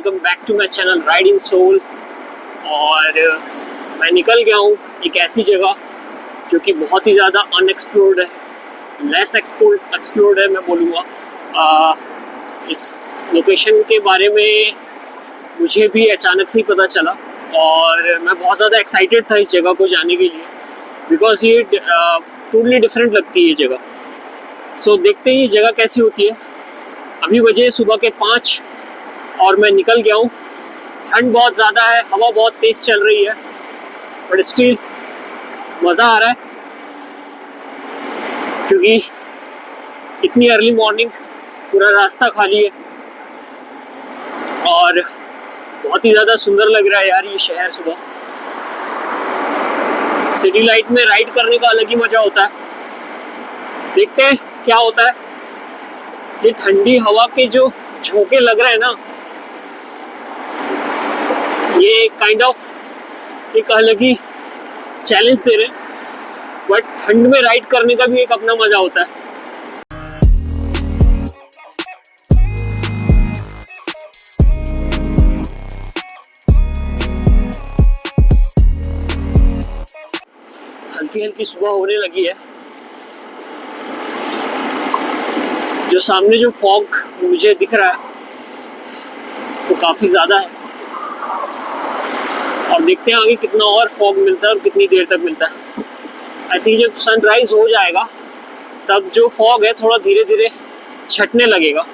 Welcome back to my channel riding soul. और मैं निकल गया हूँ एक ऐसी जगह जो कि बहुत ही ज़्यादा अनएक्सप्लोर्ड है, लेस एक्सप्लोर्ड है मैं बोलूँगा। इस लोकेशन के बारे में मुझे भी अचानक से ही पता चला और मैं बहुत ज़्यादा एक्साइटेड था इस जगह को जाने के लिए, बिकॉज ये टोटली डिफरेंट लगती है ये जगह। सो देखते हैं ये जगह कैसी होती है। अभी बजे सुबह के 5 और मैं निकल गया हूँ। ठंड बहुत ज़्यादा है, हवा बहुत तेज़ चल रही है, बट स्टिल मज़ा आ रहा है क्योंकि इतनी अर्ली मॉर्निंग, पूरा रास्ता खाली है और बहुत ही ज़्यादा सुंदर लग रहा है यार ये शहर। सुबह सिटी लाइट में राइड करने का अलग ही मज़ा होता है। देखते हैं क्या होता है। ये ठंडी हवा के जो झोंके लग रहे हैं ना, ये काइंड ऑफ एक अलग ही चैलेंज दे रहे हैं, बट ठंड में राइड करने का भी एक अपना मजा होता है। हल्की हल्की सुबह होने लगी है। जो सामने जो फॉग मुझे दिख रहा है वो काफी ज्यादा है और देखते हैं आगे कितना और फॉग मिलता है और कितनी देर तक मिलता है। आई थिंक जब सनराइज हो जाएगा तब जो फॉग है थोड़ा धीरे धीरे छटने लगेगा।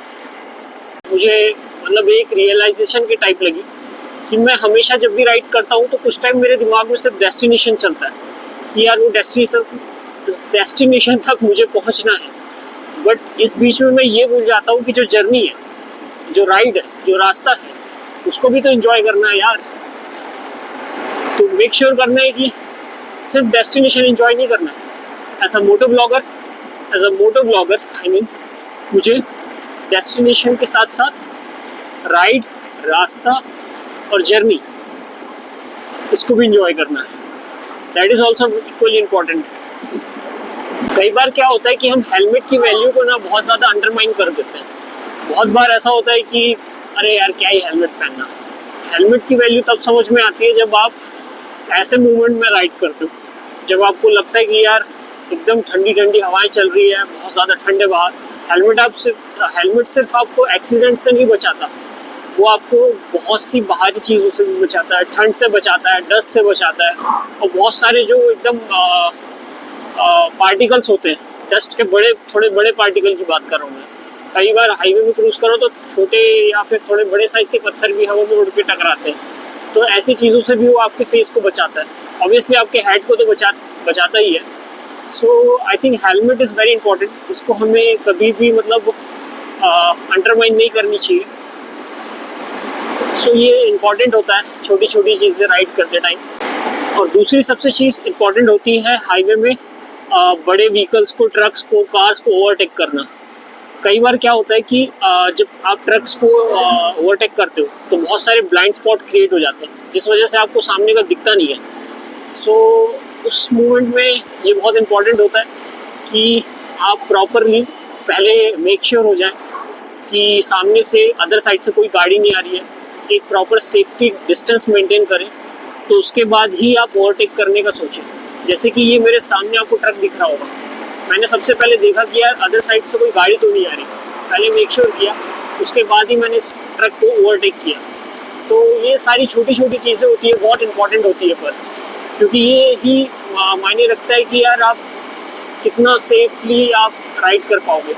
मुझे मतलब एक रियलाइजेशन की टाइप लगी कि मैं हमेशा जब भी राइड करता हूँ तो कुछ टाइम मेरे दिमाग में सिर्फ डेस्टिनेशन चलता है कि यार वो डेस्टिनेशन तक मुझे पहुँचना है, बट इस बीच में मैं ये भूल जाता हूँ कि जो जर्नी है, जो राइड है, जो रास्ता है, उसको भी तो एंजॉय करना है यार। तो मेक श्योर करना है कि सिर्फ डेस्टिनेशन एंजॉय नहीं करना है। As a moto blogger I mean, मुझे डेस्टिनेशन के साथ साथ राइड, रास्ता और जर्नी, इसको भी एंजॉय करना है। That is also equally important. कई बार क्या होता है कि हम हेलमेट की वैल्यू को ना बहुत ज़्यादा अंडरमाइन कर देते हैं। बहुत बार ऐसा होता है कि अरे यार क्या ही हेलमेट पहनना। हेलमेट की वैल्यू तब समझ में आती है जब आप ऐसे मूवमेंट में राइड करते हो, जब आपको लगता है कि यार एकदम ठंडी ठंडी हवाएं चल रही है, बहुत ज़्यादा ठंड है बाहर। हेलमेट सिर्फ आपको एक्सीडेंट से नहीं बचाता, वो आपको बहुत सी बाहरी चीज़ों से भी बचाता है। ठंड से बचाता है, डस्ट से बचाता है, और बहुत सारे जो एकदम पार्टिकल्स होते हैं, डस्ट के थोड़े बड़े पार्टिकल की बात कर रहा हूँ मैं। कई बार हाईवे में क्रूज करो तो छोटे या फिर थोड़े बड़े साइज के पत्थर भी हवा में उड़ के टकराते हैं, तो ऐसी चीज़ों से भी वो आपके फेस को बचाता है। ऑब्वियसली आपके हेड को तो बचाता ही है। So I think helmet is very important. इसको हमें कभी भी मतलब अंडरमाइन नहीं करनी चाहिए। सो ये इम्पॉर्टेंट होता है, छोटी छोटी चीज़ें राइड करते टाइम। और दूसरी सबसे चीज़ इम्पॉर्टेंट होती है हाईवे में बड़े व्हीकल्स को, ट्रक्स को, कार्स को ओवरटेक करना। कई बार क्या होता है कि जब आप ट्रक्स को ओवरटेक करते हो तो बहुत सारे ब्लाइंड स्पॉट क्रिएट हो जाते हैं, जिस वजह से आपको सामने का दिखता नहीं है। सो उस मोमेंट में ये बहुत इम्पॉर्टेंट होता है कि आप प्रॉपरली पहले मेक श्योर हो जाए कि सामने से, अदर साइड से कोई गाड़ी नहीं आ रही है, एक प्रॉपर सेफ्टी डिस्टेंस मेंटेन करें, तो उसके बाद ही आप ओवरटेक करने का सोचें। जैसे कि ये मेरे सामने आपको ट्रक दिख रहा होगा, मैंने सबसे पहले देखा कि यार अदर साइड से कोई गाड़ी तो नहीं आ रही, पहले मेक श्योर किया, उसके बाद ही मैंने इस ट्रक को ओवरटेक किया। तो ये सारी छोटी छोटी चीज़ें होती है, बहुत इंपॉर्टेंट होती है, पर क्योंकि ये ही मायने रखता है कि यार आप कितना सेफली आप राइड कर पाओगे।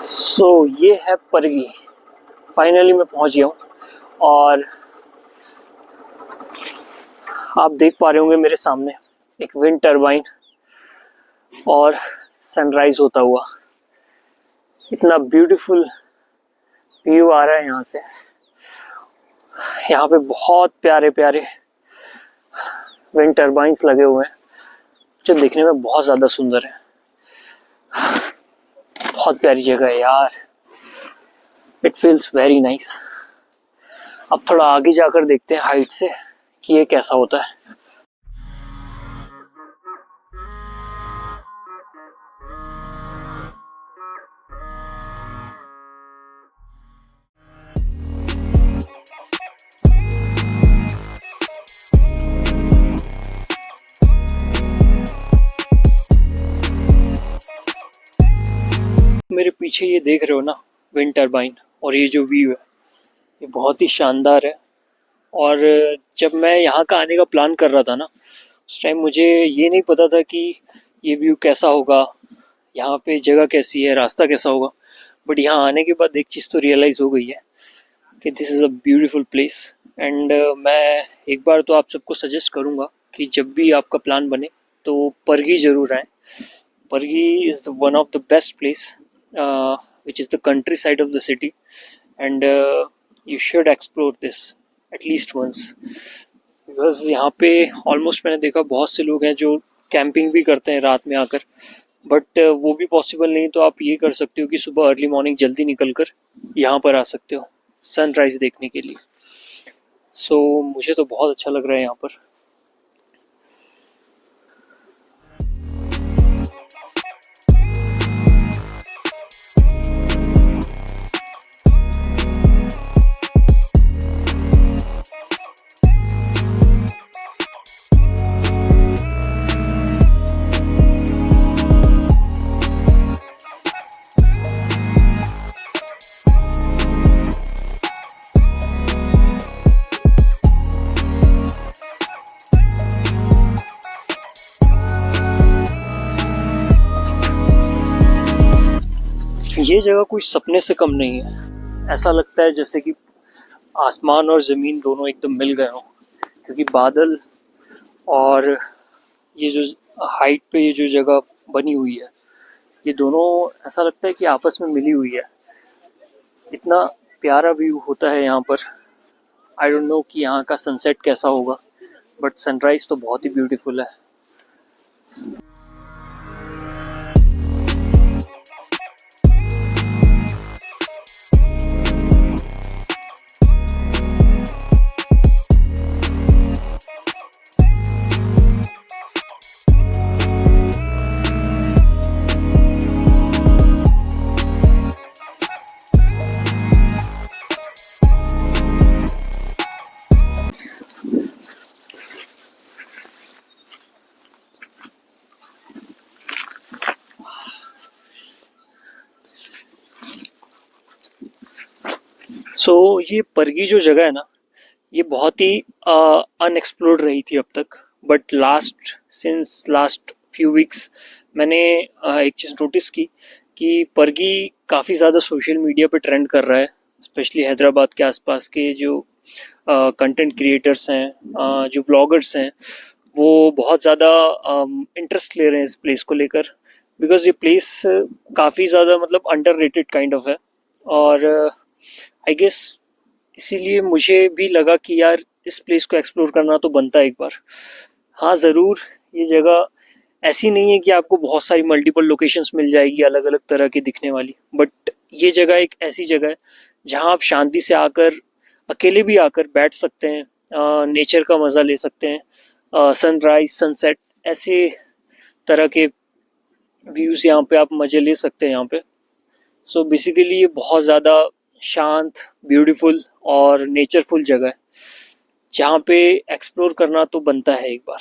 सो ये है परगी। फाइनली मैं पहुंच गया हूँ और आप देख पा रहे होंगे मेरे सामने एक विंड टर्बाइन और सनराइज होता हुआ। इतना ब्यूटीफुल व्यू आ रहा है यहाँ से। यहाँ पे बहुत प्यारे प्यारे विंड टर्बाइंस लगे हुए हैं जो दिखने में बहुत ज़्यादा सुंदर है। बहुत प्यारी जगह है यार, इट फील्स वेरी नाइस। अब थोड़ा आगे जाकर देखते हैं हाइट से कि ये कैसा होता है। मेरे पीछे ये देख रहे हो ना, विंड टरबाइन, और ये जो व्यू है ये बहुत ही शानदार है। और जब मैं यहाँ का आने का प्लान कर रहा था ना, उस टाइम मुझे ये नहीं पता था कि ये व्यू कैसा होगा, यहाँ पे जगह कैसी है, रास्ता कैसा होगा। बट यहाँ आने के बाद एक चीज़ तो रियलाइज़ हो गई है कि this is a beautiful place. And मैं एक बार तो आप सबको सजेस्ट करूँगा कि जब भी आपका प्लान बने तो परगी ज़रूर आए। Pargi is the one of the best place which is the countryside of the city, and you should explore this at least once, because यहाँ पे ऑलमोस्ट मैंने देखा बहुत से लोग हैं जो कैंपिंग भी करते हैं रात में आकर, बट वो भी पॉसिबल नहीं। तो आप ये कर सकते हो कि सुबह अर्ली मॉर्निंग जल्दी निकल कर यहाँ पर आ सकते हो सनराइज देखने के लिए। सो मुझे तो बहुत अच्छा लग रहा है यहाँ पर। ये जगह कोई सपने से कम नहीं है। ऐसा लगता है जैसे कि आसमान और ज़मीन दोनों एकदम मिल गए हों, क्योंकि बादल और ये जो हाइट पे ये जो जगह बनी हुई है, ये दोनों ऐसा लगता है कि आपस में मिली हुई है। इतना प्यारा व्यू होता है यहाँ पर। आई डोंट नो कि यहाँ का सनसेट कैसा होगा, बट सनराइज़ तो बहुत ही ब्यूटीफुल है। सो ये परगी जो जगह है ना, ये बहुत ही अनएक्सप्लोर्ड रही थी अब तक, but since last few weeks मैंने एक चीज़ नोटिस की कि परगी काफ़ी ज़्यादा सोशल मीडिया पे ट्रेंड कर रहा है, स्पेशली हैदराबाद के आसपास के जो कंटेंट क्रिएटर्स हैं, जो ब्लॉगर्स हैं, वो बहुत ज़्यादा इंटरेस्ट ले रहे हैं इस प्लेस को लेकर, बिकॉज ये प्लेस काफ़ी ज़्यादा मतलब अंडररेटेड काइंड ऑफ है। और आई गेस इसीलिए मुझे भी लगा कि यार इस प्लेस को एक्सप्लोर करना तो बनता है एक बार। हाँ ज़रूर, ये जगह ऐसी नहीं है कि आपको बहुत सारी मल्टीपल लोकेशंस मिल जाएगी अलग अलग तरह की दिखने वाली, बट ये जगह एक ऐसी जगह है जहाँ आप शांति से आकर, अकेले भी आकर बैठ सकते हैं, नेचर का मज़ा ले सकते हैं, सनराइज सनसेट ऐसे तरह के व्यूज़ यहाँ पे आप मज़े ले सकते हैं यहाँ पे। सो बेसिकली ये बहुत ज़्यादा शांत, ब्यूटीफुल और नेचरफुल जगह है जहाँ पे एक्सप्लोर करना तो बनता है एक बार।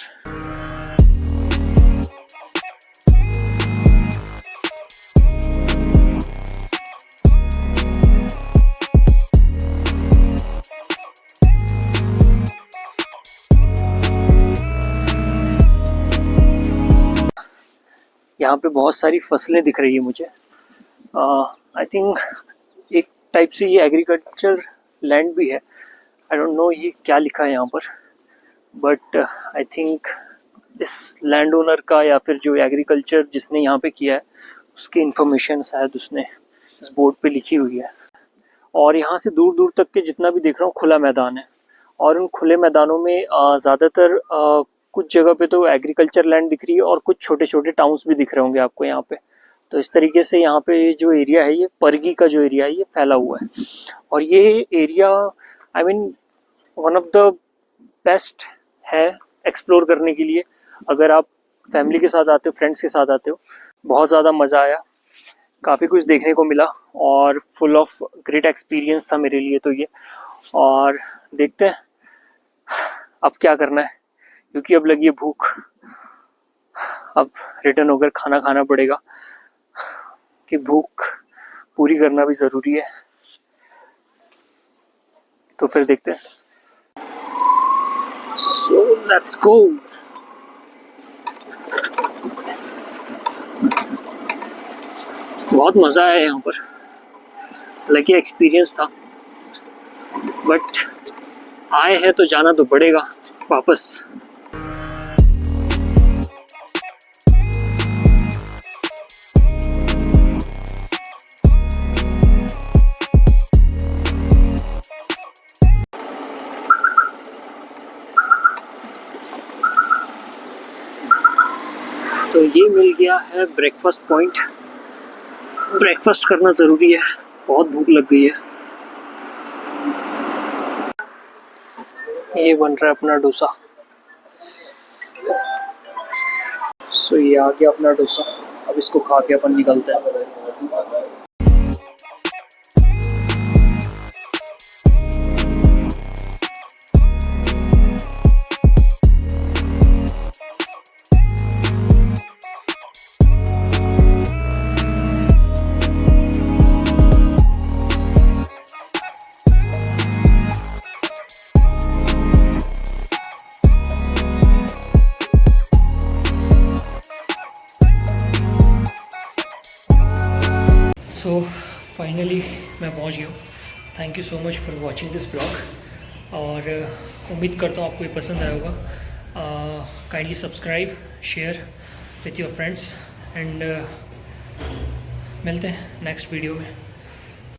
यहाँ पे बहुत सारी फसलें दिख रही है मुझे। आई थिंक एक टाइप से ये एग्रीकल्चर लैंड भी है। आई डोंट नो ये क्या लिखा है यहाँ पर, बट आई थिंक इस लैंड ओनर का या फिर जो एग्रीकल्चर जिसने यहाँ पे किया है उसकी इंफॉर्मेशन शायद उसने इस बोर्ड पे लिखी हुई है। और यहाँ से दूर दूर तक के जितना भी देख रहा हूँ खुला मैदान है, और उन खुले मैदानों में ज़्यादातर कुछ जगह पे तो एग्रीकल्चर लैंड दिख रही है और कुछ छोटे छोटे टाउन्स भी दिख रहे होंगे आपको यहाँ पे। तो इस तरीके से यहाँ पे जो एरिया है, ये परगी का जो एरिया है ये फैला हुआ है। और ये area I mean one of the best है एक्सप्लोर करने के लिए। अगर आप फैमिली के साथ आते हो, फ्रेंड्स के साथ आते हो, बहुत ज़्यादा मज़ा आया, काफ़ी कुछ देखने को मिला और फुल ऑफ ग्रेट एक्सपीरियंस था मेरे लिए तो ये। और देखते हैं अब क्या करना है, क्योंकि अब लगी है भूख, अब रिटर्न होकर खाना खाना पड़ेगा, कि भूख पूरी करना भी ज़रूरी है। तो फिर देखते हैं। So let's go. बहुत मज़ा आया यहाँ पर, लकी एक्सपीरियंस था, बट आए हैं तो जाना तो पड़ेगा वापस। तो ये मिल गया है ब्रेकफास्ट पॉइंट। ब्रेकफास्ट करना ज़रूरी है, बहुत भूख लग गई है। ये बन रहा है अपना डोसा। सो ये आ गया अपना डोसा, अब इसको खा के अपन निकलते हैं। सो फाइनली मैं पहुंच गया हूँ। Thank you so much for watching this blog, और उम्मीद करता हूँ आपको ये पसंद आया होगा। Kindly subscribe, share with your friends, and मिलते हैं नेक्स्ट वीडियो में।